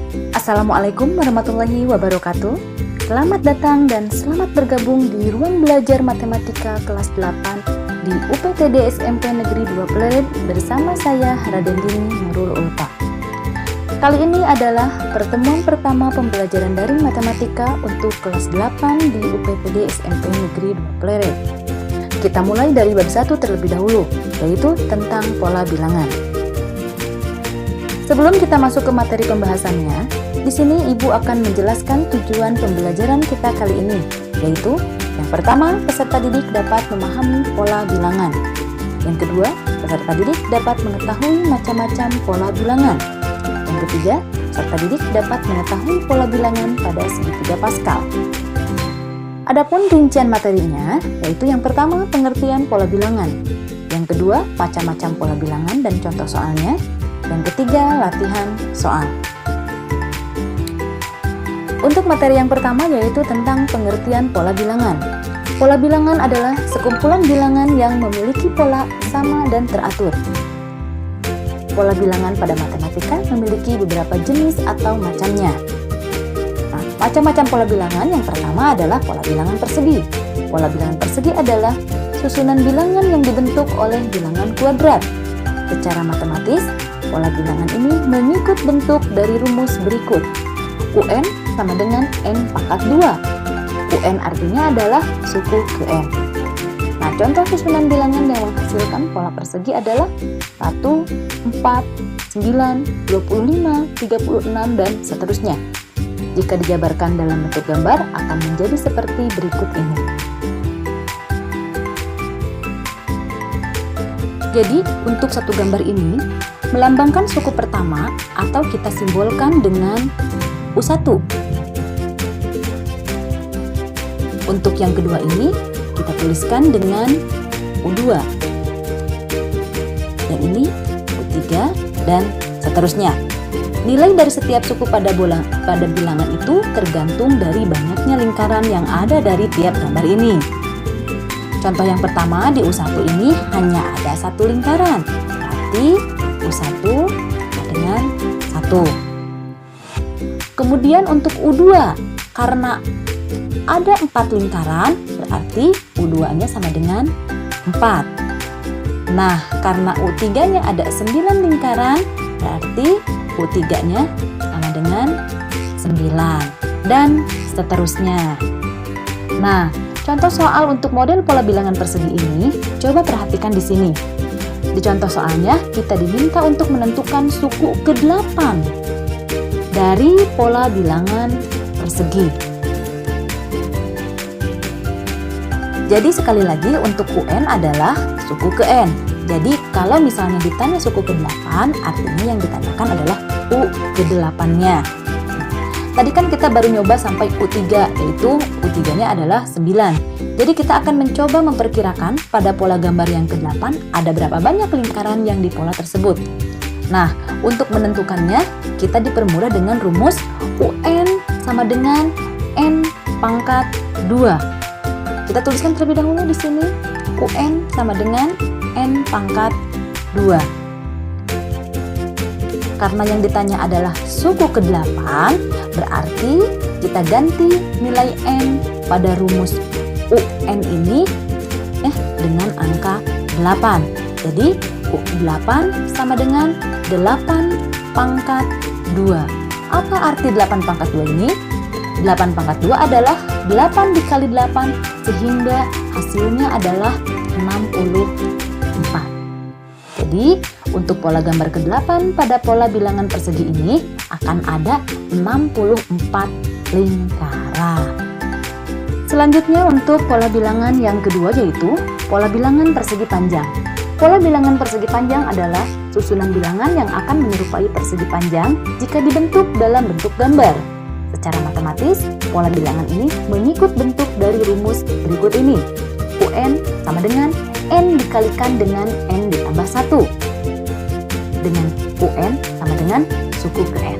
Assalamualaikum warahmatullahi wabarakatuh. Selamat datang dan selamat bergabung di ruang belajar matematika kelas 8 di UPTD SMP Negeri 2 Pleret bersama saya Raden Dini Nurul Ulfa. Kali ini adalah pertemuan pertama pembelajaran daring matematika untuk kelas 8 di UPTD SMP Negeri 2 Pleret. Kita mulai dari bab 1 terlebih dahulu, yaitu tentang pola bilangan. Sebelum kita masuk ke materi pembahasannya, di sini Ibu akan menjelaskan tujuan pembelajaran kita kali ini, yaitu yang pertama, peserta didik dapat memahami pola bilangan. Yang kedua, peserta didik dapat mengetahui macam-macam pola bilangan. Yang ketiga, peserta didik dapat mengetahui pola bilangan pada segitiga Pascal. Adapun rincian materinya, yaitu yang pertama, pengertian pola bilangan. Yang kedua, macam-macam pola bilangan dan contoh soalnya. Yang ketiga, latihan soal. Untuk materi yang pertama yaitu tentang pengertian pola bilangan. Pola bilangan adalah sekumpulan bilangan yang memiliki pola sama dan teratur. Pola bilangan pada matematika memiliki beberapa jenis atau macamnya. Nah, macam-macam pola bilangan yang pertama adalah pola bilangan persegi. Pola bilangan persegi adalah susunan bilangan yang dibentuk oleh bilangan kuadrat. Secara matematis, pola bilangan ini mengikut bentuk dari rumus berikut. UN sama dengan N pangkat 2. UN artinya adalah suku ke N. Nah, contoh susunan bilangan yang menghasilkan pola persegi adalah 1, 4, 9, 25, 36, dan seterusnya. Jika dijabarkan dalam bentuk gambar, akan menjadi seperti berikut ini. Jadi, untuk satu gambar ini, melambangkan suku pertama atau kita simbolkan dengan U1. Untuk yang kedua ini, kita tuliskan dengan U2. Yang ini U3 dan seterusnya. Nilai dari setiap suku pada bilangan itu tergantung dari banyaknya lingkaran yang ada dari tiap gambar ini. Contoh yang pertama di U1 ini hanya ada satu lingkaran, berarti U1 dengan 1. Kemudian untuk U2, karena ada 4 lingkaran, berarti U2-nya sama dengan 4. Nah, karena U3-nya ada 9 lingkaran, berarti U3-nya sama dengan 9. Dan seterusnya. Nah, contoh soal untuk model pola bilangan persegi ini, coba perhatikan di sini. Di contoh soalnya, kita diminta untuk menentukan suku ke-8 dari pola bilangan persegi. Jadi sekali lagi untuk UN adalah suku ke N. Jadi kalau misalnya ditanya suku ke-8, artinya yang ditanyakan adalah U ke-8-nya. Tadi kan kita baru nyoba sampai U3, yaitu U3-nya adalah 9. Jadi kita akan mencoba memperkirakan pada pola gambar yang ke-8 ada berapa banyak lingkaran yang di pola tersebut. Nah, untuk menentukannya, kita dipermudah dengan rumus UN sama dengan N pangkat 2. Kita tuliskan terlebih dahulu di sini, UN sama dengan N pangkat 2. Karena yang ditanya adalah suku ke-8, berarti kita ganti nilai N pada rumus UN ini dengan angka 8. Jadi U8 sama dengan 8 pangkat 2. Apa arti 8 pangkat 2 ini? 8 pangkat 2 adalah 8 dikali 8 sehingga hasilnya adalah 64. Jadi untuk pola gambar ke-8 pada pola bilangan persegi ini akan ada 64 lingkaran. Selanjutnya untuk pola bilangan yang kedua yaitu pola bilangan persegi panjang. Pola bilangan persegi panjang adalah susunan bilangan yang akan menyerupai persegi panjang jika dibentuk dalam bentuk gambar. Secara matematis, pola bilangan ini mengikut bentuk dari rumus berikut ini. UN sama dengan N dikalikan dengan N ditambah 1. Dengan UN sama dengan suku ke N.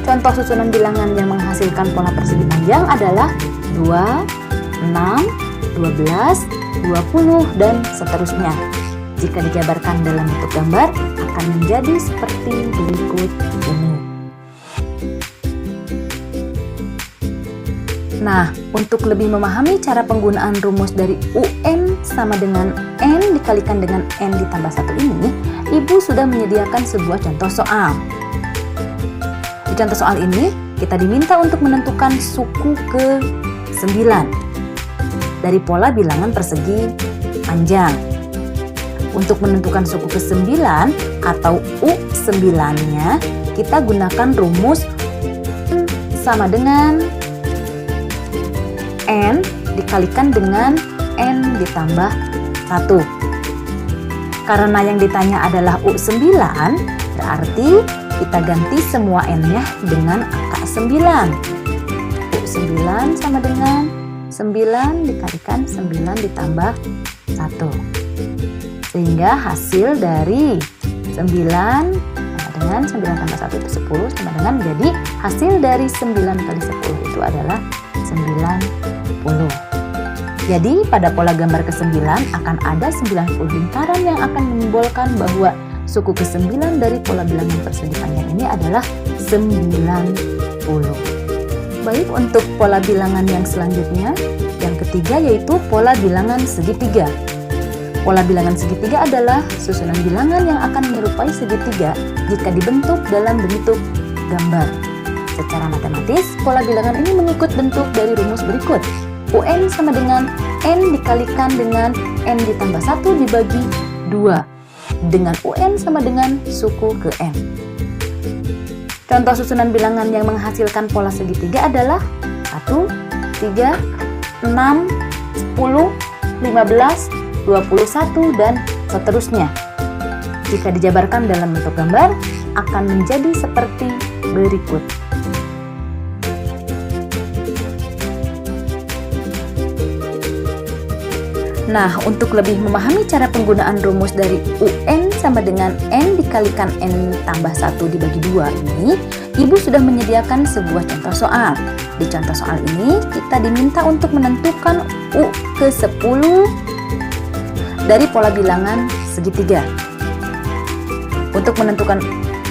Contoh susunan bilangan yang menghasilkan pola persegi panjang adalah 2, 6, 12, 20, dan seterusnya. Jika dijabarkan dalam bentuk gambar, akan menjadi seperti berikut ini. Nah, untuk lebih memahami cara penggunaan rumus dari UN sama dengan N dikalikan dengan N ditambah 1 ini, Ibu sudah menyediakan sebuah contoh soal. Di contoh soal ini, kita diminta untuk menentukan suku ke-9 dari pola bilangan persegi panjang. Untuk menentukan suku ke-9 atau U9-nya, kita gunakan rumus sama dengan N dikalikan dengan N ditambah 1. Karena yang ditanya adalah U9, berarti kita ganti semua N-nya dengan angka 9. U9 sama dengan 9 dikalikan 9 ditambah 1. Sehingga hasil dari 9 sama dengan 9 tambah 1 itu 10 sama dengan, jadi hasil dari 9 kali 10 itu adalah 90. Jadi pada pola gambar ke-9 akan ada 90 lingkaran yang akan menyimbolkan bahwa suku ke-9 dari pola bilangan persegi panjang ini adalah 90. Baik, untuk pola bilangan yang selanjutnya, yang ketiga yaitu pola bilangan segitiga. Pola bilangan segitiga adalah susunan bilangan yang akan menyerupai segitiga jika dibentuk dalam bentuk gambar. Secara matematis, pola bilangan ini mengikut bentuk dari rumus berikut. UN sama dengan N dikalikan dengan N ditambah 1 dibagi 2. Dengan UN sama dengan suku ke N. Contoh susunan bilangan yang menghasilkan pola segitiga adalah 1, 3, 6, 10, 15, 21, dan seterusnya. Jika dijabarkan dalam bentuk gambar, akan menjadi seperti berikut. Nah, untuk lebih memahami cara penggunaan rumus dari UN sama dengan N dikalikan N tambah 1 dibagi 2 ini, Ibu sudah menyediakan sebuah contoh soal. Di contoh soal ini, kita diminta untuk menentukan U ke-10 dari pola bilangan segitiga. Untuk menentukan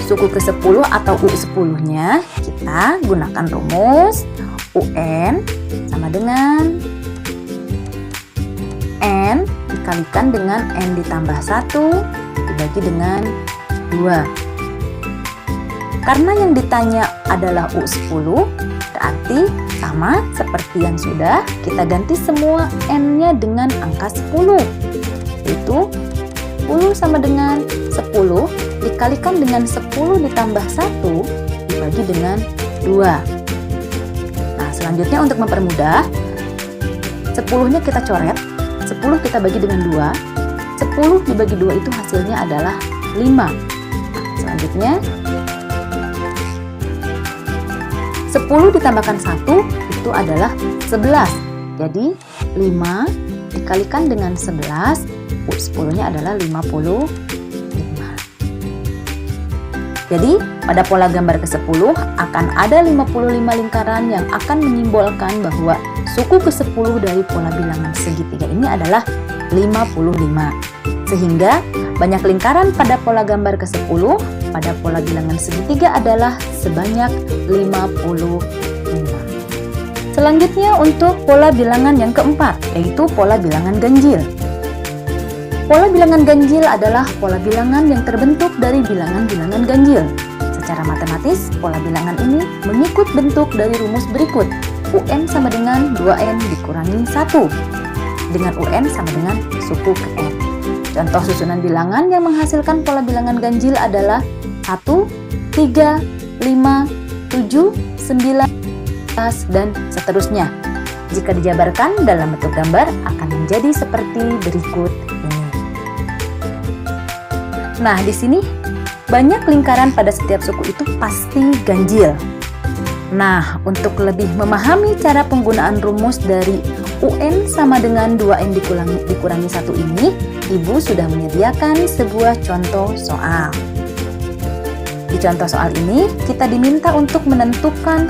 suku ke-10 atau U10-nya, kita gunakan rumus UN sama dengan N dikalikan dengan N ditambah 1 dibagi dengan 2. Karena yang ditanya adalah U10, berarti sama seperti yang sudah, kita ganti semua N-nya dengan angka 10. Itu 10 sama dengan 10 dikalikan dengan 10 ditambah 1 dibagi dengan 2. Nah, selanjutnya untuk mempermudah, 10-nya kita coret, 10 kita bagi dengan 2, 10 dibagi 2 itu hasilnya adalah 5. Selanjutnya 10 ditambahkan 1 itu adalah 11. Jadi 5 dikalikan dengan 11, U10-nya adalah 55. Jadi pada pola gambar ke-10 akan ada 55 lingkaran yang akan menyimbolkan bahwa suku ke-10 dari pola bilangan segitiga ini adalah 55. Sehingga banyak lingkaran pada pola gambar ke-10 pada pola bilangan segitiga adalah sebanyak 55. Selanjutnya untuk pola bilangan yang keempat, yaitu pola bilangan ganjil. Pola bilangan ganjil adalah pola bilangan yang terbentuk dari bilangan-bilangan ganjil. Secara matematis, pola bilangan ini mengikut bentuk dari rumus berikut. UN sama dengan 2N dikurangi 1. Dengan UN sama dengan suku ke N. Contoh susunan bilangan yang menghasilkan pola bilangan ganjil adalah 1, 3, 5, 7, 9, dan seterusnya. Jika dijabarkan dalam bentuk gambar akan menjadi seperti berikut ini. Nah, di sini banyak lingkaran pada setiap suku itu pasti ganjil. Nah, untuk lebih memahami cara penggunaan rumus dari UN sama dengan 2N dikurangi 1 ini, Ibu sudah menyediakan sebuah contoh soal. Di contoh soal ini, kita diminta untuk menentukan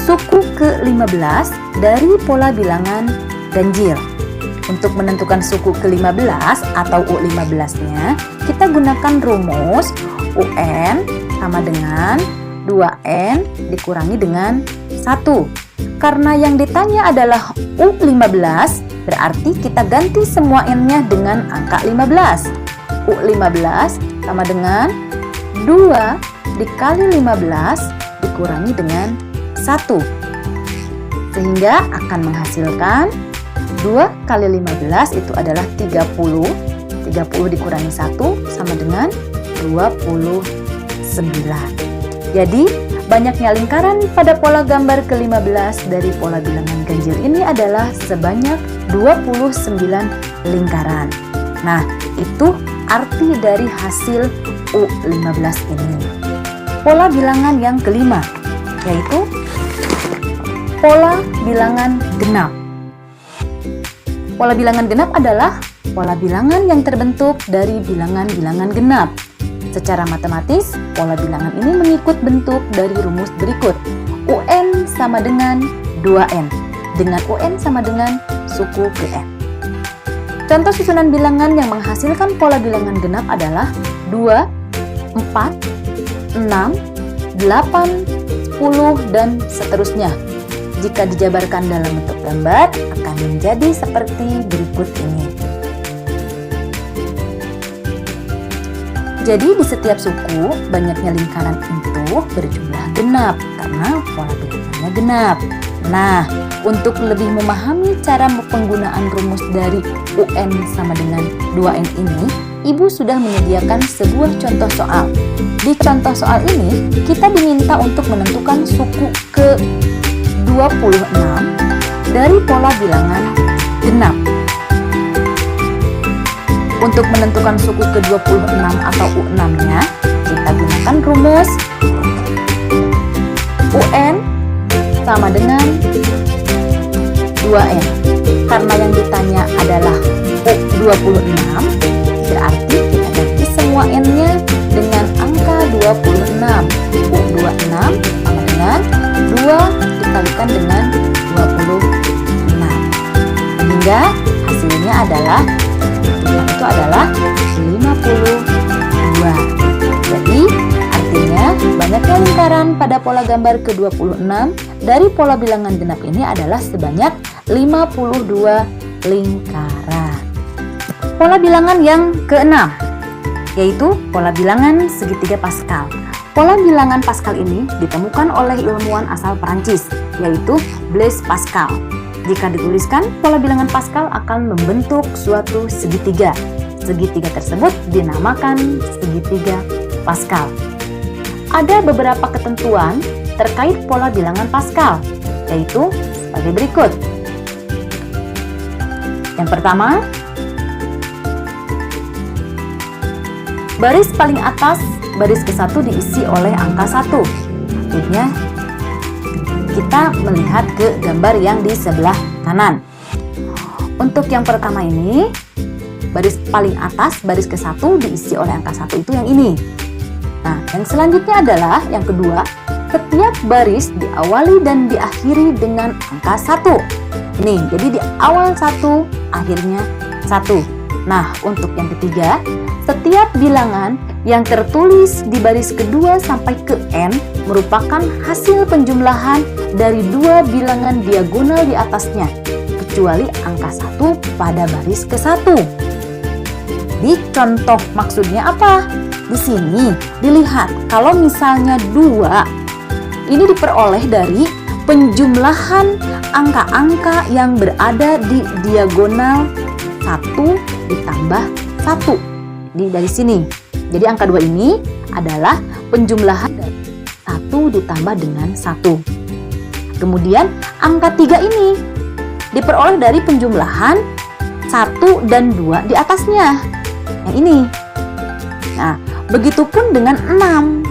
suku ke-15 dari pola bilangan ganjil. Untuk menentukan suku ke-15 atau U15-nya, kita gunakan rumus UN sama dengan 2N dikurangi dengan 1. Karena yang ditanya adalah U15, berarti kita ganti semua N-nya dengan angka 15. U15 sama dengan 2 dikali 15 dikurangi dengan 1. Sehingga akan menghasilkan 2 kali 15 itu adalah 30. 30 dikurangi 1 sama dengan 29. Jadi, banyaknya lingkaran pada pola gambar ke-15 dari pola bilangan ganjil ini adalah sebanyak 29 lingkaran. Nah, itu arti dari hasil U15 ini. Pola bilangan yang kelima, yaitu pola bilangan genap. Pola bilangan genap adalah pola bilangan yang terbentuk dari bilangan-bilangan genap. Secara matematis, pola bilangan ini mengikut bentuk dari rumus berikut. UN sama dengan 2N, dengan UN sama dengan suku ke N. Contoh susunan bilangan yang menghasilkan pola bilangan genap adalah 2, 4, 6, 8, 10, dan seterusnya. Jika dijabarkan dalam bentuk gambar, akan menjadi seperti berikut ini. Jadi di setiap suku, banyaknya lingkaran itu berjumlah genap karena pola bilangannya genap. Nah, untuk lebih memahami cara penggunaan rumus dari UN sama dengan 2N ini, Ibu sudah menyediakan sebuah contoh soal. Di contoh soal ini, kita diminta untuk menentukan suku ke-26 dari pola bilangan genap. Untuk menentukan suku ke-26 atau U6-nya, kita gunakan rumus UN sama dengan 2N. Karena yang ditanya adalah U26, berarti kita ganti semua N-nya dengan angka 26. U26 sama dengan 2 dikalikan dengan 26. Sehingga hasilnya adalah itu adalah 52. Jadi, artinya banyaknya lingkaran pada pola gambar ke-26 dari pola bilangan genap ini adalah sebanyak 52 lingkaran. Pola bilangan yang ke-6, yaitu pola bilangan segitiga Pascal. Pola bilangan Pascal ini ditemukan oleh ilmuwan asal Perancis, yaitu Blaise Pascal. Jika dituliskan, pola bilangan Pascal akan membentuk suatu segitiga. Segitiga tersebut dinamakan segitiga Pascal. Ada beberapa ketentuan terkait pola bilangan Pascal, yaitu sebagai berikut. Yang pertama, baris paling atas, baris ke-1 diisi oleh angka 1. Artinya, kita melihat ke gambar yang di sebelah kanan. Untuk yang pertama ini, baris paling atas, baris ke-1 diisi oleh angka 1 itu yang ini. Nah, yang selanjutnya adalah yang kedua, setiap baris diawali dan diakhiri dengan angka 1. Nih, jadi di awal 1, akhirnya 1. Nah, untuk yang ketiga, setiap bilangan yang tertulis di baris kedua sampai ke N merupakan hasil penjumlahan dari dua bilangan diagonal di atasnya, kecuali angka 1 pada baris ke-1. Di contoh maksudnya apa? Di sini dilihat kalau misalnya 2 ini diperoleh dari penjumlahan angka-angka yang berada di diagonal 1 ditambah 1. Dari sini. Jadi angka 2 ini adalah penjumlahan dari 1 ditambah dengan 1. Kemudian angka 3 ini diperoleh dari penjumlahan 1 dan 2 di atasnya. Yang ini. Nah, begitupun dengan 6.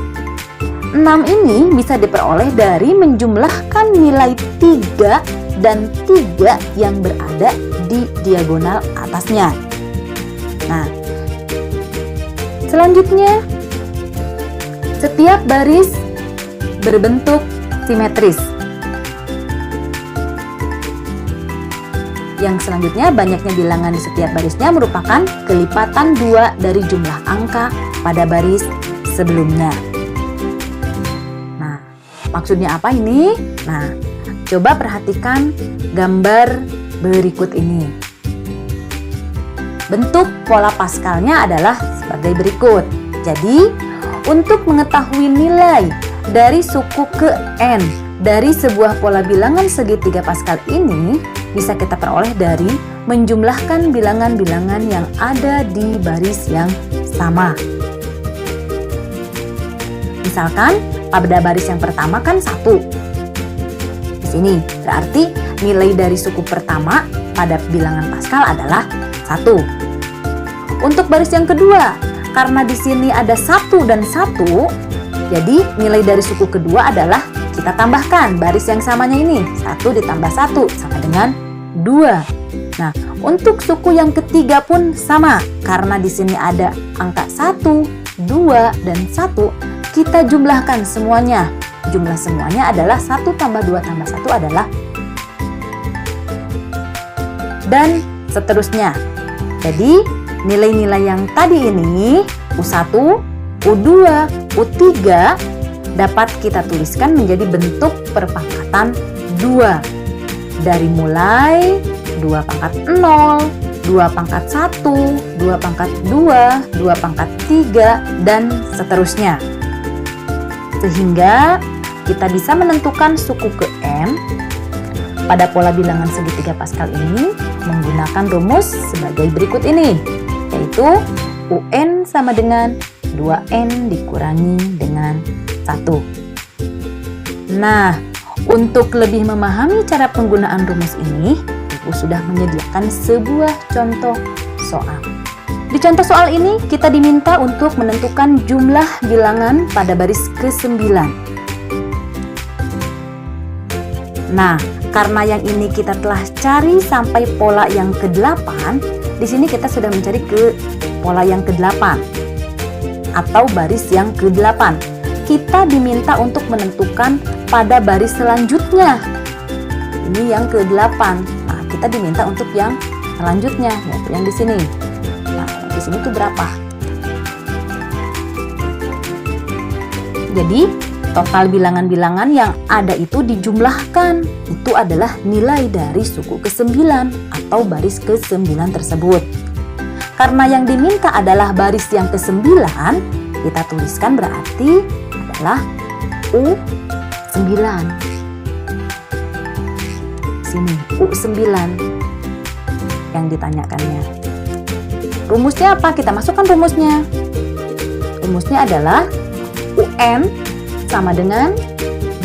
6 ini bisa diperoleh dari menjumlahkan nilai 3 dan 3 yang berada di diagonal atasnya. Nah, selanjutnya, setiap baris berbentuk simetris. Yang selanjutnya, banyaknya bilangan di setiap barisnya merupakan kelipatan 2 dari jumlah angka pada baris sebelumnya. Nah, maksudnya apa ini? Nah, Coba perhatikan gambar berikut ini. Bentuk pola Pascalnya adalah sebagai berikut. Jadi, untuk mengetahui nilai dari suku ke N dari sebuah pola bilangan segitiga Pascal ini bisa kita peroleh dari menjumlahkan bilangan-bilangan yang ada di baris yang sama. Misalkan pada baris yang pertama kan 1. Di sini berarti nilai dari suku pertama pada bilangan Pascal adalah 1. Untuk baris yang kedua, karena di sini ada 1 dan 1, jadi nilai dari suku kedua adalah kita tambahkan baris yang samanya ini. 1 ditambah 1 sama dengan 2. Nah, untuk suku yang ketiga pun sama. Karena di sini ada angka 1, 2, dan 1, kita jumlahkan semuanya. Jumlah semuanya adalah 1 tambah 2 tambah 1 adalah, dan seterusnya. Jadi, nilai-nilai yang tadi ini U1, U2, U3 dapat kita tuliskan menjadi bentuk perpangkatan 2. Dari mulai 2 pangkat 0, 2 pangkat 1, 2 pangkat 2, 2 pangkat 3, dan seterusnya. Sehingga kita bisa menentukan suku ke N pada pola bilangan segitiga Pascal ini menggunakan rumus sebagai berikut ini, yaitu UN sama dengan 2N dikurangi dengan 1. Nah, untuk lebih memahami cara penggunaan rumus ini, Ibu sudah menyediakan sebuah contoh soal. Di contoh soal ini, kita diminta untuk menentukan jumlah bilangan pada baris ke-9. Nah, karena yang ini kita telah cari sampai pola yang ke-8, di sini kita sudah mencari ke pola yang ke-8 atau baris yang ke-8. Kita diminta untuk menentukan pada baris selanjutnya. Ini yang ke-8. Nah, kita diminta untuk yang selanjutnya, yaitu yang di sini. Nah, di sini tuh berapa? Jadi, total bilangan-bilangan yang ada itu dijumlahkan. Itu adalah nilai dari suku ke-9 atau baris ke-9 tersebut. Karena yang diminta adalah baris yang ke-9, kita tuliskan berarti adalah U9. Sini, U9 yang ditanyakannya. Rumusnya apa? Kita masukkan rumusnya. Rumusnya adalah UN sama dengan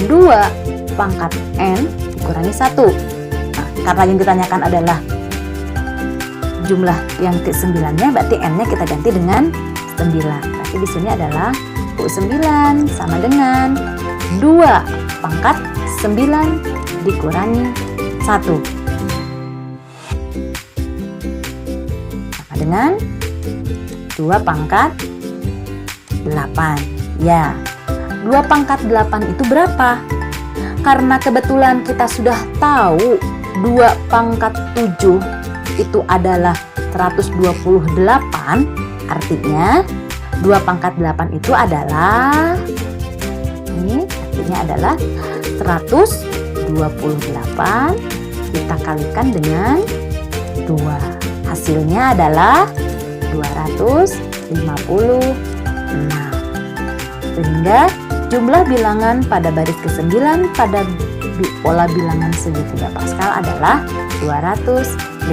2 pangkat N dikurangi 1. Nah, karena yang ditanyakan adalah jumlah yang ke-9-nya, berarti N-nya kita ganti dengan 9. Berarti di sini adalah U9 sama dengan 2 pangkat 9 dikurangi 1. Sama dengan 2 pangkat 8. Ya, 2 pangkat 8 itu berapa? Karena kebetulan kita sudah tahu 2 pangkat 7 itu adalah 128, artinya 2 pangkat 8 itu adalah, ini artinya adalah 128 kita kalikan dengan 2. Hasilnya adalah 256. Sehingga jumlah bilangan pada baris ke-9 pada pola bilangan segitiga Pascal adalah 256.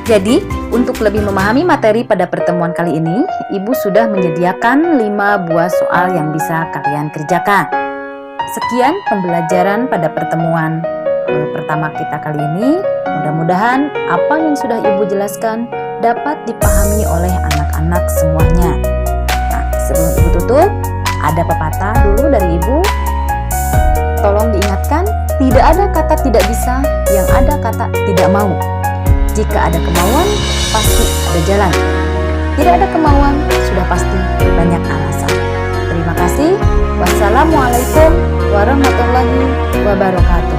Jadi, untuk lebih memahami materi pada pertemuan kali ini, Ibu sudah menyediakan 5 buah soal yang bisa kalian kerjakan. Sekian pembelajaran pada pertemuan pertama kita kali ini. Mudah-mudahan apa yang sudah Ibu jelaskan dapat dipahami oleh anak-anak semuanya. Nah, sebelum Ibu tutup, ada pepatah dulu dari Ibu. Tolong diingatkan, tidak ada kata tidak bisa, yang ada kata tidak mau. Jika ada kemauan, pasti ada jalan. Tidak ada kemauan, sudah pasti banyak alasan. Terima kasih. Wassalamualaikum warahmatullahi wabarakatuh.